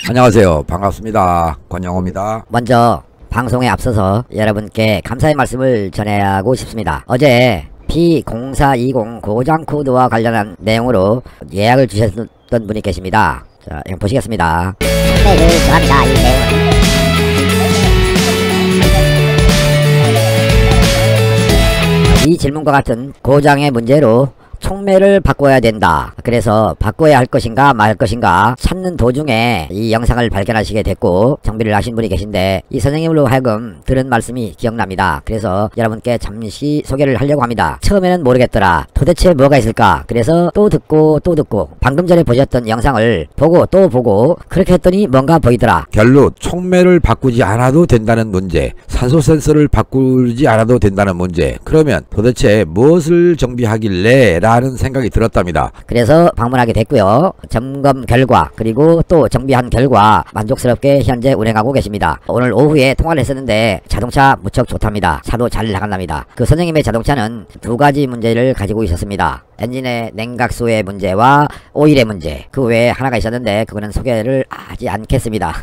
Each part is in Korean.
안녕하세요. 반갑습니다. 권영호입니다. 먼저 방송에 앞서서 여러분께 감사의 말씀을 전해야 하고 싶습니다. 어제 P0420 고장 코드와 관련한 내용으로 예약을 주셨던 분이 계십니다. 자, 이거 보시겠습니다. 판매를 좋아합니다. 이 내용은 이 질문과 같은 고장의 문제로 총매를 바꿔야 된다. 그래서 바꿔야 할 것인가 말 것인가 찾는 도중에 이 영상을 발견하시게 됐고 정비를 하신 분이 계신데 이 선생님으로 하여금 들은 말씀이 기억납니다. 그래서 여러분께 잠시 소개를 하려고 합니다. 처음에는 모르겠더라. 도대체 뭐가 있을까? 그래서 또 듣고 방금 전에 보셨던 영상을 보고 또 보고 그렇게 했더니 뭔가 보이더라. 결론, 총매를 바꾸지 않아도 된다는 문제, 산소 센서를 바꾸지 않아도 된다는 문제. 그러면 도대체 무엇을 정비하길래 라는 생각이 들었답니다. 그래서 방문하게 됐고요. 점검 결과 그리고 또 정비한 결과 만족스럽게 현재 운행하고 계십니다. 오늘 오후에 통화를 했었는데 자동차 무척 좋답니다. 차도 잘 나간답니다. 그 선생님의 자동차는 두 가지 문제를 가지고 있었습니다. 엔진의 냉각수의 문제와 오일의 문제, 그 외에 하나가 있었는데 그거는 소개를 하지 않겠습니다.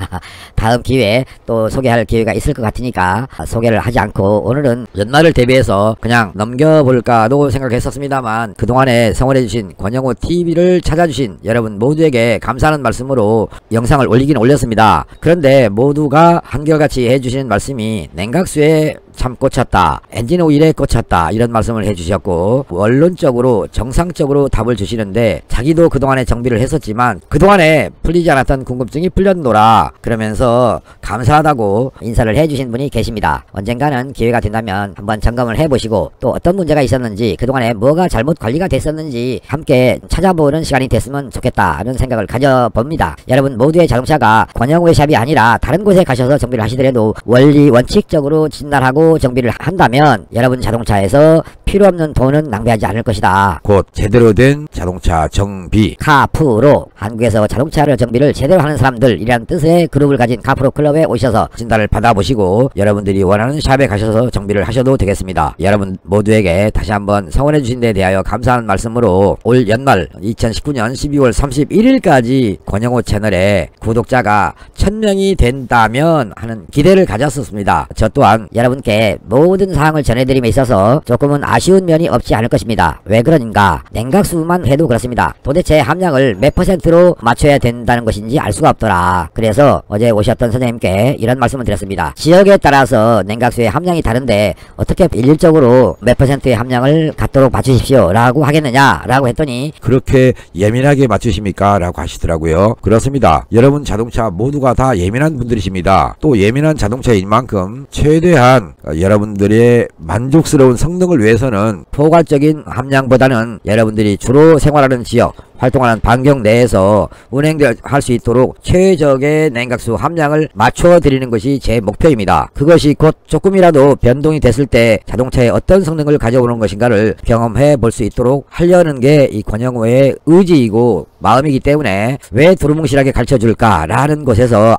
다음 기회에 또 소개할 기회가 있을 것 같으니까 소개를 하지 않고 오늘은 연말을 대비해서 그냥 넘겨볼까도 생각했었습니다만 그동안에 성원해주신 권영호 TV를 찾아주신 여러분 모두에게 감사하는 말씀으로 영상을 올리긴 올렸습니다. 그런데 모두가 한결같이 해주시는 말씀이 냉각수에 참 꽂혔다, 엔진 오일에 꽂혔다, 이런 말씀을 해주셨고 원론적으로 정상적으로 답을 주시는데 자기도 그동안에 정비를 했었지만 그동안에 풀리지 않았던 궁금증이 풀렸노라 그러면서 감사하다고 인사를 해주신 분이 계십니다. 언젠가는 기회가 된다면 한번 점검을 해보시고 또 어떤 문제가 있었는지 그동안에 뭐가 잘못 관리가 됐었는지 함께 찾아보는 시간이 됐으면 좋겠다는 생각을 가져봅니다. 여러분 모두의 자동차가 권영호의 샵이 아니라 다른 곳에 가셔서 정비를 하시더라도 원리 원칙적으로 진단하고 정비를 한다면 여러분 자동차에서 필요없는 돈은 낭비하지 않을 것이다. 곧 제대로 된 자동차 정비 카프로, 한국에서 자동차를 정비를 제대로 하는 사람들이란 뜻의 그룹을 가진 카프로 클럽에 오셔서 진단을 받아보시고 여러분들이 원하는 샵에 가셔서 정비를 하셔도 되겠습니다. 여러분 모두에게 다시 한번 성원해 주신 데 대하여 감사하는 말씀으로 올 연말 2019년 12월 31일까지 권영호 채널에 구독자가 1000명이 된다면 하는 기대를 가졌었습니다. 저 또한 여러분께 모든 사항을 전해드림에 있어서 조금은 아쉬운 면이 없지 않을 것입니다. 왜 그러는가? 냉각수만 해도 그렇습니다. 도대체 함량을 몇 %로 맞춰야 된다는 것인지 알 수가 없더라. 그래서 어제 오셨던 선생님께 이런 말씀을 드렸습니다. 지역에 따라서 냉각수의 함량이 다른데 어떻게 일률적으로 몇 %의 함량을 갖도록 맞추십시오 라고 하겠느냐 라고 했더니 그렇게 예민하게 맞추십니까? 라고 하시더라고요. 그렇습니다. 여러분 자동차 모두가 다 예민한 분들이십니다. 또 예민한 자동차인 만큼 최대한 여러분들의 만족스러운 성능을 위해서는 포괄적인 함량보다는 여러분들이 주로 생활하는 지역, 활동하는 반경 내에서 운행할 수 있도록 최적의 냉각수 함량을 맞춰 드리는 것이 제 목표입니다. 그것이 곧 조금이라도 변동이 됐을 때 자동차에 어떤 성능을 가져오는 것인가를 경험해 볼 수 있도록 하려는 게 이 권영호의 의지이고 마음이기 때문에 왜 두루뭉실하게 가르쳐 줄까 라는 곳에서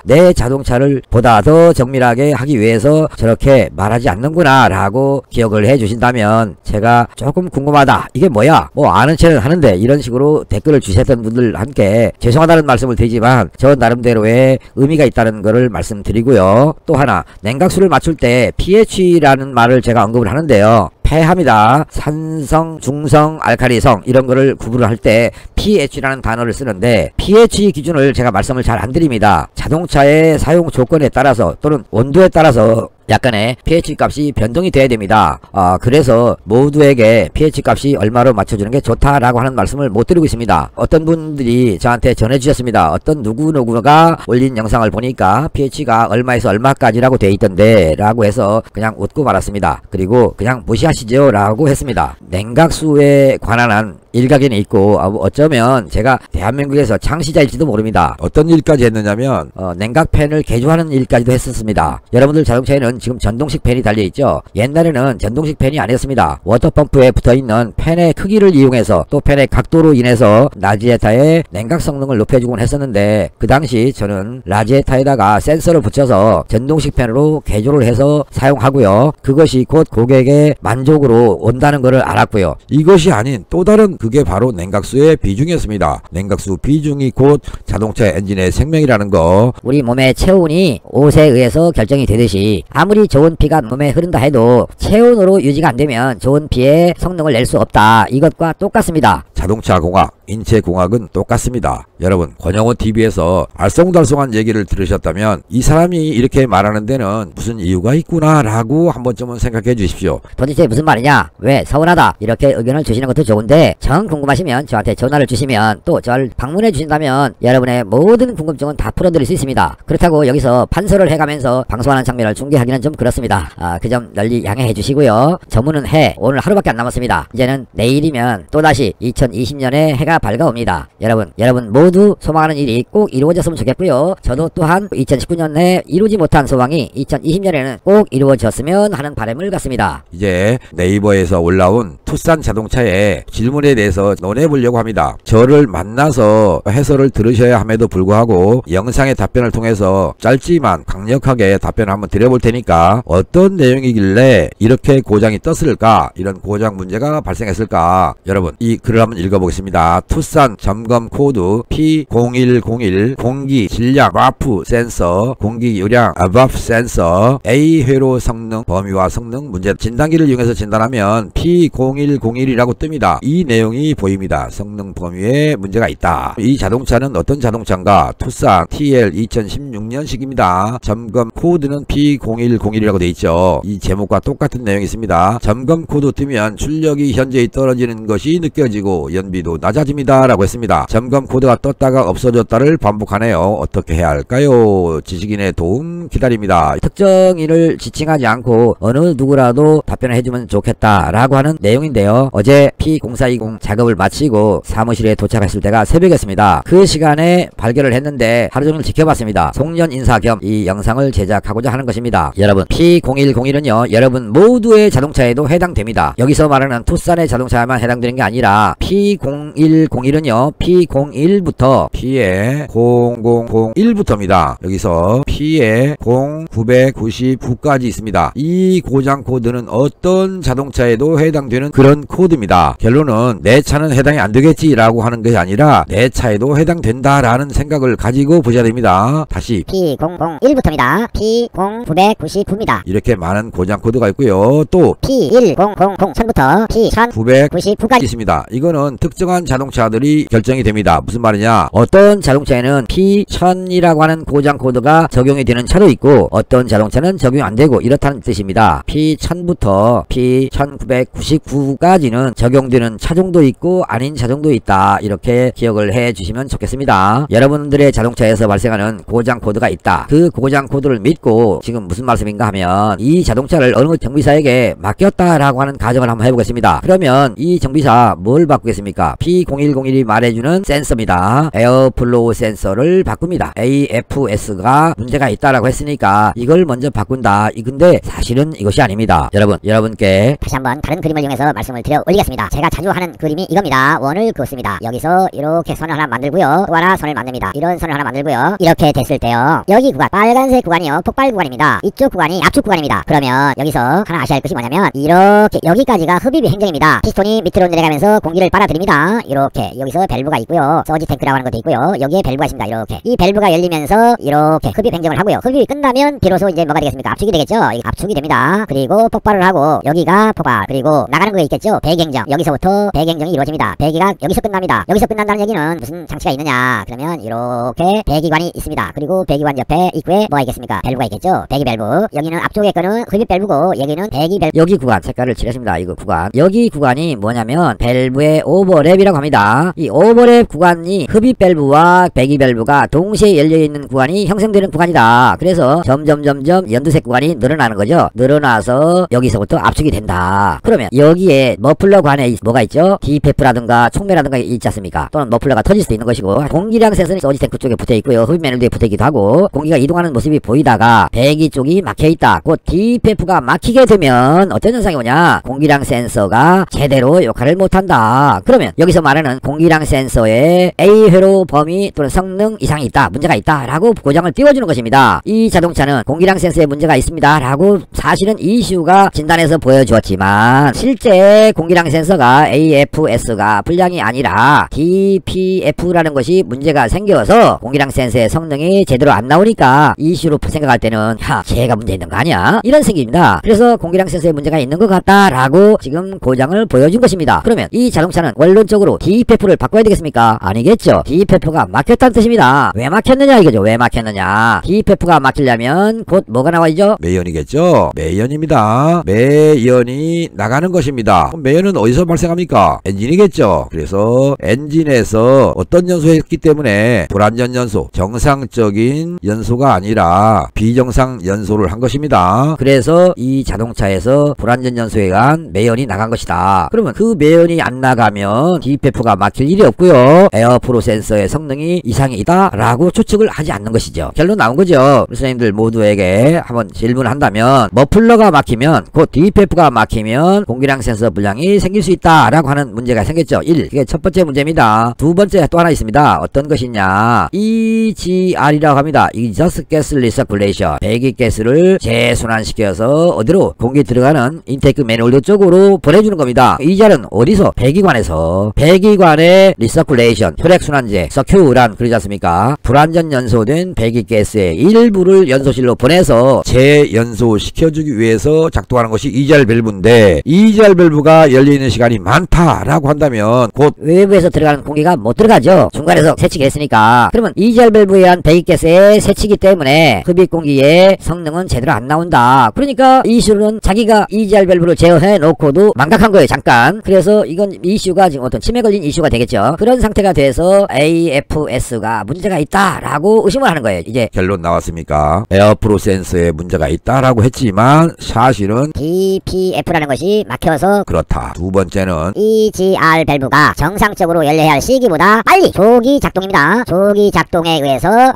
내 자동차를 보다 더 정밀하게 하기 위해서 저렇게 말하지 않는구나 라고 기억을 해 주신다면 제가 조금 궁금하다, 이게 뭐야, 뭐 아는 체는 하는데, 이런 식으로 댓글을 주셨던 분들 함께 죄송하다는 말씀을 드리지만 저 나름대로의 의미가 있다는 것을 말씀드리고요. 또 하나, 냉각수를 맞출 때 pH라는 말을 제가 언급을 하는데요. 폐합니다. 산성, 중성, 알칼리성 이런 거를 구분을 할 때 pH라는 단어를 쓰는데 pH 기준을 제가 말씀을 잘 안 드립니다. 자동차의 사용 조건에 따라서 또는 온도에 따라서 약간의 pH 값이 변동이 돼야 됩니다. 그래서 모두에게 pH 값이 얼마로 맞춰주는 게 좋다라고 하는 말씀을 못 드리고 있습니다. 어떤 분들이 저한테 전해주셨습니다. 어떤 누구누구가 올린 영상을 보니까 pH가 얼마에서 얼마까지라고 돼 있던데 라고 해서 그냥 웃고 말았습니다. 그리고 그냥 무시하시죠 라고 했습니다. 냉각수에 관한 일각에는 있고 어쩌면 제가 대한민국에서 창시자일지도 모릅니다. 어떤 일까지 했느냐면 냉각팬을 개조하는 일까지도 했었습니다. 여러분들 자동차에는 지금 전동식 팬이 달려있죠. 옛날에는 전동식 팬이 아니었습니다. 워터펌프에 붙어있는 팬의 크기를 이용해서 또 팬의 각도로 인해서 라지에타의 냉각 성능을 높여주곤 했었는데 그 당시 저는 라지에타에다가 센서를 붙여서 전동식 팬으로 개조를 해서 사용하고요. 그것이 곧 고객의 만족으로 온다는 것을 알았고요. 이것이 아닌 또 다른 그게 바로 냉각수의 비중이었습니다. 냉각수 비중이 곧 자동차 엔진의 생명이라는 거. 우리 몸의 체온이 옷에 의해서 결정이 되듯이 아무리 좋은 피가 몸에 흐른다 해도 체온으로 유지가 안 되면 좋은 피의 성능을 낼 수 없다. 이것과 똑같습니다. 자동차 공학, 인체 공학은 똑같습니다. 여러분, 권영호 TV에서 알쏭달쏭한 얘기를 들으셨다면 이 사람이 이렇게 말하는 데는 무슨 이유가 있구나 라고 한 번쯤은 생각해 주십시오. 도대체 무슨 말이냐? 왜 서운하다? 이렇게 의견을 주시는 것도 좋은데 정 궁금하시면 저한테 전화를 주시면 또 저를 방문해 주신다면 여러분의 모든 궁금증은 다 풀어드릴 수 있습니다. 그렇다고 여기서 판서를 해가면서 방송하는 장면을 중계하기는 좀 그렇습니다. 그 점 널리 양해해 주시고요. 저문은 해 오늘 하루밖에 안 남았습니다. 이제는 내일이면 또다시 2020년에 해가 밝아옵니다. 여러분 모두 소망하는 일이 꼭 이루어졌으면 좋겠고요. 저도 또한 2019년에 이루지 못한 소망이 2020년에는 꼭 이루어졌으면 하는 바람을 갖습니다. 이제 네이버에서 올라온 투싼 자동차의 질문에 대해서 논해보려고 합니다. 저를 만나서 해설을 들으셔야 함에도 불구하고 영상의 답변을 통해서 짧지만 강력하게 답변을 한번 드려볼 테니까 어떤 내용이길래 이렇게 고장이 떴을까, 이런 고장 문제가 발생했을까, 여러분 이 글을 한번 읽어보겠습니다. 투싼 점검 코드 P0101 공기 질량 와프 센서 공기 요량 와프 센서 A 회로 성능 범위와 성능 문제 진단기를 이용해서 진단하면 P0101이라고 뜹니다. 이 내용이 보입니다. 성능 범위에 문제가 있다. 이 자동차는 어떤 자동차인가? 투싼 TL 2016년식입니다. 점검 코드는 P0101이라고 되어 있죠. 이 제목과 똑같은 내용이 있습니다. 점검 코드 뜨면 출력이 현저히 떨어지는 것이 느껴지고 연비도 낮아집니다 라고 했습니다. 점검 코드가 떴다가 없어졌다를 반복하네요. 어떻게 해야 할까요? 지식인의 도움 기다립니다. 특정인을 지칭하지 않고 어느 누구라도 답변을 해주면 좋겠다 라고 하는 내용인데요. 어제 P0420 작업을 마치고 사무실에 도착했을 때가 새벽이었습니다. 그 시간에 발견을 했는데 하루종일 지켜봤습니다. 송년 인사 겸 이 영상을 제작하고자 하는 것입니다. 여러분 P0101은요 여러분 모두의 자동차에도 해당됩니다. 여기서 말하는 투싼의 자동차에만 해당되는 게 아니라 P0101은요 P01부터 P의 0001부터입니다. 여기서 P의 0999까지 있습니다. 이 고장 코드는 어떤 자동차에도 해당되는 그런 코드입니다. 결론은 내 차는 해당이 안 되겠지 라고 하는 것이 아니라 내 차에도 해당된다 라는 생각을 가지고 보셔야 됩니다. 다시 P001부터입니다. P0999입니다. 이렇게 많은 고장 코드가 있고요. 또 P1000부터 P1999까지 있습니다. 이거는 특정한 자동차들이 결정이 됩니다. 무슨 말이냐? 어떤 자동차에는 P1000이라고 하는 고장 코드가 적용이 되는 차도 있고 어떤 자동차는 적용 안 되고 이렇다는 뜻입니다. P1000부터 P1999까지는 적용되는 차종도 있고 아닌 차종도 있다. 이렇게 기억을 해 주시면 좋겠습니다. 여러분들의 자동차에서 발생하는 고장 코드가 있다. 그 고장 코드를 믿고 지금 무슨 말씀인가 하면 이 자동차를 어느 정비사에게 맡겼다라고 하는 가정을 한번 해보겠습니다. 그러면 이 정비사 뭘 바꾸겠습니까? P0101이 말해주는 센서입니다. 에어플로우 센서를 바꿉니다. AFS가 문제가 있다라고 했으니까 이걸 먼저 바꾼다. 근데 사실은 이것이 아닙니다. 여러분께 다시 한번 다른 그림을 이용해서 말씀을 드려 올리겠습니다. 제가 자주 하는 그림이 이겁니다. 원을 그었습니다. 여기서 이렇게 선을 하나 만들고요. 또 하나 선을 만듭니다. 이런 선을 하나 만들고요. 이렇게 됐을 때요. 여기 구간 빨간색 구간이요. 폭발 구간입니다. 이쪽 구간이 압축 구간입니다. 그러면 여기서 하나 아셔야 할 것이 뭐냐면 이렇게 여기까지가 흡입의 행정입니다. 피스톤이 밑으로 내려가면서 공기를 빨아들입니다. 이렇게 여기서 밸브가 있고요. 서지 탱크라고 하는 것도 있고요. 여기에 밸브가 있습니다. 이렇게 이 밸브가 열리면서 이렇게 흡입 행정을 하고요. 흡입이 끝나면 비로소 이제 뭐가 되겠습니까? 압축이 되겠죠. 이게 압축이 됩니다. 그리고 폭발을 하고 여기가 폭발 그리고 나가는 거 있겠죠. 배기행정 여기서부터 배기행정이 이루어집니다. 배기가 여기서 끝납니다. 여기서 끝난다는 얘기는 무슨 장치가 있느냐? 그러면 이렇게 배기관이 있습니다. 그리고 배기관 옆에 입구에 뭐가 있겠습니까? 밸브가 있겠죠. 배기 밸브 여기는 앞쪽에 거는 흡입 밸브고 여기는 배기 밸브. 여기 구간 색깔을 칠했습니다. 이거 구간 여기 구간이 뭐냐면 밸브의 오버랩이라고 합니다. 이 오버랩 구간이 흡입 밸브와 배기 밸브가 동시에 열려있는 구간이 형성되는 구간이다. 그래서 점점 연두색 구간이 늘어나는 거죠. 늘어나서 여기서부터 압축이 된다. 그러면 여기에 머플러 관에 뭐가 있죠? DPF라든가 촉매라든가 있지 않습니까? 또는 머플러가 터질 수도 있는 것이고 공기량 센서는 서지 탱크 쪽에 붙어있고요. 흡입 매너드에 붙어있기도 하고 공기가 이동하는 모습이 보이다가 배기 쪽이 막혀있다. 곧 DPF가 막히게 되면 어떤 현상이 오냐? 공기량 센서가 제대로 역할을 못한다. 그러면 여기서 말하는 공기량 센서의 A A 회로 범위 또는 성능 이상이 있다, 문제가 있다 라고 고장을 띄워주는 것입니다. 이 자동차는 공기량 센서에 문제가 있습니다 라고 사실은 이슈가 진단해서 보여주었지만 실제 공기량 센서가 AFS가 불량이 아니라 DPF라는 것이 문제가 생겨서 공기량 센서의 성능이 제대로 안 나오니까 이슈로 생각할 때는 쟤가 문제 있는 거 아니야? 이런 생각입니다. 그래서 공기량 센서에 문제가 있는 것 같다라고 지금 고장을 보여준 것입니다. 그러면 이 자동차는 원론적으로 DPF를 바꿔야 되겠습니까? 아니겠죠. DPF가 막혔다는 뜻입니다. 왜 막혔느냐 이거죠. 왜 막혔느냐. DPF가 막히려면 곧 뭐가 나와야죠? 매연이겠죠. 매연입니다. 매연이 나가는 것입니다. 그럼 매연은 어디서 발생합니까? 엔진이겠죠. 그래서 엔진에서 어떤 연소했기 때문에 불완전 연소, 정상적인 연소가 아니라 비정상 연소를 한 것입니다. 그래서 이 자동차에서 불완전 연소에 의한 매연이 나간 것이다. 그러면 그 매연이 안 나가면 DPF가 막힐 일이 없고요. 에어프로 센서의 성능이 이상이 있다 라고 추측을 하지 않는 것이죠. 결론 나온 거죠. 우리 선생님들 모두에게 한번 질문을 한다면 머플러가 막히면 곧 DPF가 막히면 공기량 센서 불량이 생길 수 있다 라고 하는 문제가 생겼죠. 1. 이게 첫 번째 문제입니다. 두 번째 또 하나 있습니다. 어떤 것이냐. EGR이라고 합니다. Exhaust Gas Recirculation. 배기가스를 재순환시켜서 어디로? 공기 들어가는 인테이크 매니홀드 쪽으로 보내주는 겁니다. EGR은 어디서? 배기관에서. 배기관의 리서큘레이션, 혈액순환제, 서큐란 그러지 않습니까? 불완전 연소된 배기가스의 일부를 연소실로 보내서 재연소시켜주기 위해서 작동하는 것이 EGR 밸브인데 EGR 밸브가 열려있는 시간이 많다라고 한다면 곧 외부에서 들어가는 공기가 못 들어가죠. 중간에서 새치기 했으니까. 그러면 EGR 밸브에 의한 배기가스의 새치기 때문에 흡입 공기의 성능은 제대로 안 나온다. 그러니까 이슈는 자기가 EGR 밸브를 제어해 놓고도 망각한 거예요. 잠깐. 그래서 이건 이슈가 지금 어떤 치매 걸린 이슈가 되겠죠. 그런 상태가 돼서 AFS가 문제가 있다라고 의심을 하는 거예요. 이제 결론 나왔습니까? 에어프로 센서에 문제가 있다라고 했지만 사실은 DPF라는 것이 막혀서 그렇다. 두 번째는 EGR 밸브가 정상적으로 열려야 할 시기보다 빨리 조기 작동입니다. 조기 작동에 의해서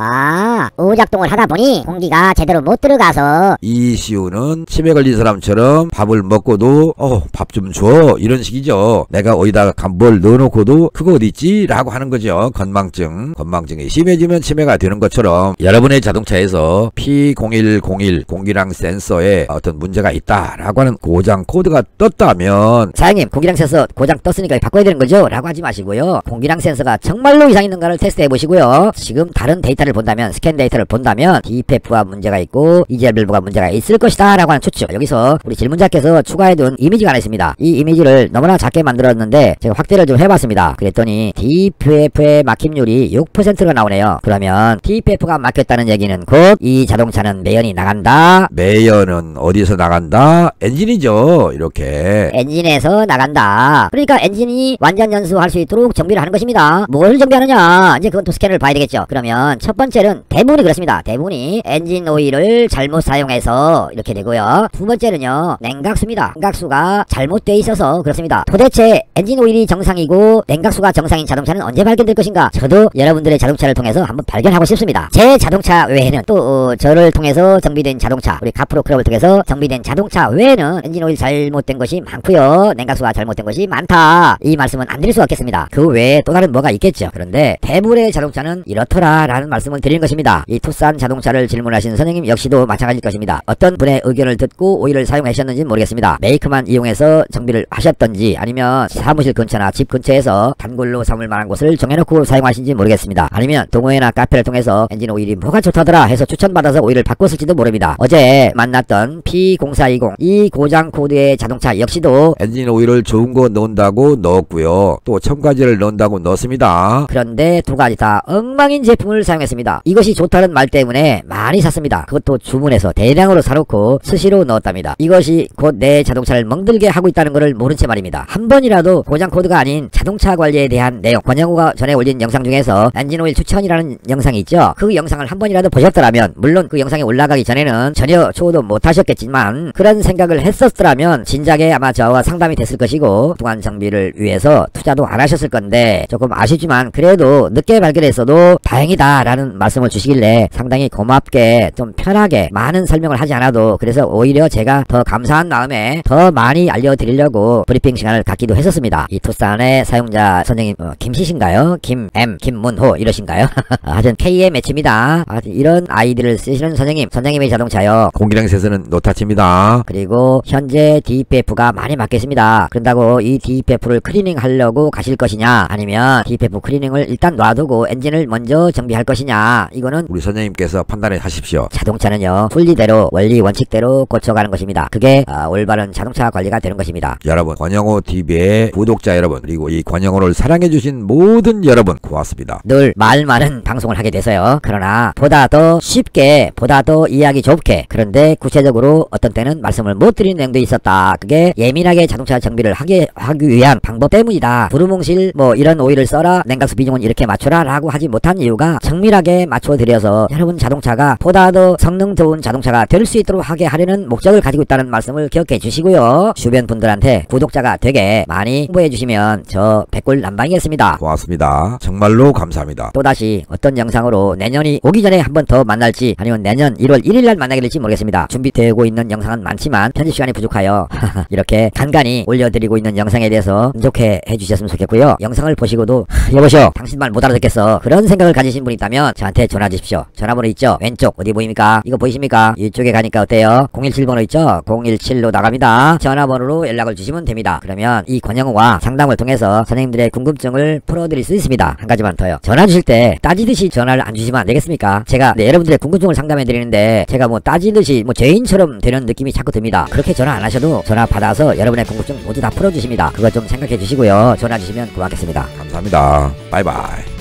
오작동을 하다 보니 공기가 제대로 못 들어가서 이슈는 치매 걸린 사람처럼 밥을 먹고도 밥 좀 줘 이런 식이죠. 내가 어디다가 뭘 넣어놓고도 그거 어디있지? 라고 하는 거죠. 건망증이 심해지면 치매가 되는 것처럼 여러분의 자동차에서 P0101 공기량 센서에 어떤 문제가 있다라고 하는 고장 코드가 떴다면 사장님 공기량 센서 고장 떴으니까 바꿔야 되는 거죠? 라고 하지 마시고요. 공기량 센서가 정말로 이상 있는가를 테스트해 보시고요. 지금 다른 데이터를 본다면, 스캔 데이터를 본다면 DPF가 문제가 있고 EGR 밸브가 문제가 있을 것이다 라고 하는 추측. 여기서 우리 질문자께서 추가해둔 이미지가 하나 있습니다. 이 이미지를 너무나 작게 만들었는데 제가 확대를 좀 해봤습니다. 그랬더니 DPF의 막힘률이 6%가 나오네요. 그러면 DPF가 막혔다는 얘기는 곧 이 자동차는 매연이 나간다. 매연은 어디서 나간다? 엔진이죠. 이렇게 엔진에서 나간다. 그러니까 엔진이 완전 연소할 수 있도록 정비를 하는 것입니다. 뭘 정비하느냐? 이제 그건 또 스캔을 봐야 되겠죠. 그러면 첫 번째는 대부분이 그렇습니다. 대부분이 엔진 오일을 잘못 사용해서 이렇게 되고요. 두 번째는요, 냉각수입니다. 냉각수가 잘못돼 있어서 그렇습니다. 도대체 엔진 오일이 정상이고 냉각수가 정상인 자동차는 언제 발견될 것인가? 저도 여러분들의 자동차를 통해서 한번 발견하고 싶습니다. 제 자동차 외에는 또 저를 통해서 정비된 자동차, 우리 카프로 클럽을 통해서 정비된 자동차 외에는 엔진 오일 잘못된 것이 많고요, 냉각수가 잘못된 것이 많다. 이 말씀은 안 드릴 수 없겠습니다. 그 외에 또 다른 뭐가 있겠죠. 그런데 대부분의 자동차는 이렇더라 라는 말씀을 드리는 것입니다. 이 투싼 자동차를 질문하신 선생님 역시도 마찬가지일 것입니다. 어떤 분의 의견을 듣고 오일을 사용하셨는지는 모르겠습니다. 메이크만 이용해서 정비를 하셨던지 아니면 사무실 근처나 집 근처에서 단골로 삼을 만한 곳을 정해놓고 사용하신지 모르겠습니다. 아니면 동호회나 카페를 통해서 엔진 오일이 뭐가 좋다더라 해서 추천받아서 오일을 바꿨을지도 모릅니다. 어제 만났던 P0420 이 고장 코드의 자동차 역시도 엔진 오일을 좋은 거 넣는다고 넣었고요. 또 첨가제를 넣는다고 넣었습니다. 그런데 두 가지 다 엉망인 제품을 사용했습니다. 이것이 좋다는 말 때문에 많이 샀습니다. 그것도 주문해서 대량으로 사놓고 수시로 넣었답니다. 이것이 곧 내 자동차를 멍들게 하고 있다는 것을 모른 채 말입니다. 한 번이라도 고장 코드가 아닌 자동차 관리에 대한 내용, 권영우가 전에 올린 영상 중에서 엔진오일 추천이라는 영상이 있죠. 그 영상을 한 번이라도 보셨더라면, 물론 그 영상이 올라가기 전에는 전혀 초도 못하셨겠지만 그런 생각을 했었더라면 진작에 아마 저와 상담이 됐을 것이고 동안 정비를 위해서 투자도 안 하셨을 건데, 조금 아쉽지만 그래도 늦게 발견했어도 다행이다 라는 말씀을 주시길래 상당히 고맙게 좀 편하게 많은 설명을 하지 않아도, 그래서 오히려 제가 더 감사한 마음에 더 많이 알려드리려고 브리핑 시간을 갖기도 했었습니다. 이 투싼의 사용자 선생님 김씨신가요? 김M, 김문호 이러신가요? 하여튼 K의 매치입니다. 이런 아이디를 쓰시는 선생님의 자동차요. 공기량에서는 노타치입니다. 그리고 현재 DPF가 많이 막혔습니다. 그런다고 이 DPF를 클리닝 하려고 가실 것이냐, 아니면 DPF 클리닝을 일단 놔두고 엔진을 먼저 정비할 것이냐, 이거는 우리 선생님께서 판단해 하십시오. 자동차는요 순리대로 원리 원칙대로 고쳐가는 것입니다. 그게 올바른 자동차 관리가 되는 것입니다. 여러분, 권영호 TV의 구독자 여러분, 그리고 이 권영호를 사랑해주신 모든 여러분 고맙습니다. 늘 말 많은 방송을 하게 돼서요. 그러나 보다 더 쉽게, 보다 더 이해하기 좁게, 그런데 구체적으로 어떤 때는 말씀을 못 드리는 내용도 있었다. 그게 예민하게 자동차 정비를 하기 위한 방법 때문이다. 두루뭉실 뭐 이런 오일을 써라, 냉각수 비중은 이렇게 맞춰라 라고 하지 못한 이유가 정밀하게 맞춰드려서 여러분 자동차가 보다 더 성능 좋은 자동차가 될 수 있도록 하게 하려는 목적을 가지고 있다는 말씀을 기억해 주시고요. 주변 분들한테 구독자가 되게 많이 홍보해 주시면 저 백골 남방이겠습니다. 고맙습니다. 정말로 감사합니다. 또다시 어떤 영상으로 내년이 오기 전에 한 번 더 만날지, 아니면 내년 1월 1일날 만나게 될지 모르겠습니다. 준비되고 있는 영상은 많지만 편집 시간이 부족하여 이렇게 간간히 올려드리고 있는 영상에 대해서 만족해 해주셨으면 좋겠고요. 영상을 보시고도 여보시오, 당신 말 못 알아듣겠어, 그런 생각을 가지신 분이 있다면 저한테 전화 주십시오. 전화번호 있죠? 왼쪽 어디 보입니까? 이거 보이십니까? 이쪽에 가니까 어때요? 017번호 있죠? 017로 나갑니다. 전화번호로 연락을 주시면 됩니다. 그러면 이 권영호와 상담을 통해서 선생님들의 궁금증을 풀어드릴 수 있습니다. 한 가지만 더요. 전화 주실 때 따지듯이 전화를 안 주시면 안 되겠습니까? 제가 여러분들의 궁금증을 상담해 드리는데 제가 뭐 따지듯이 뭐 죄인처럼 되는 느낌이 자꾸 듭니다. 그렇게 전화 안 하셔도 전화 받아서 여러분의 궁금증 모두 다 풀어주십니다. 그거 좀 생각해 주시고요. 전화 주시면 고맙겠습니다. 감사합니다. 바이바이.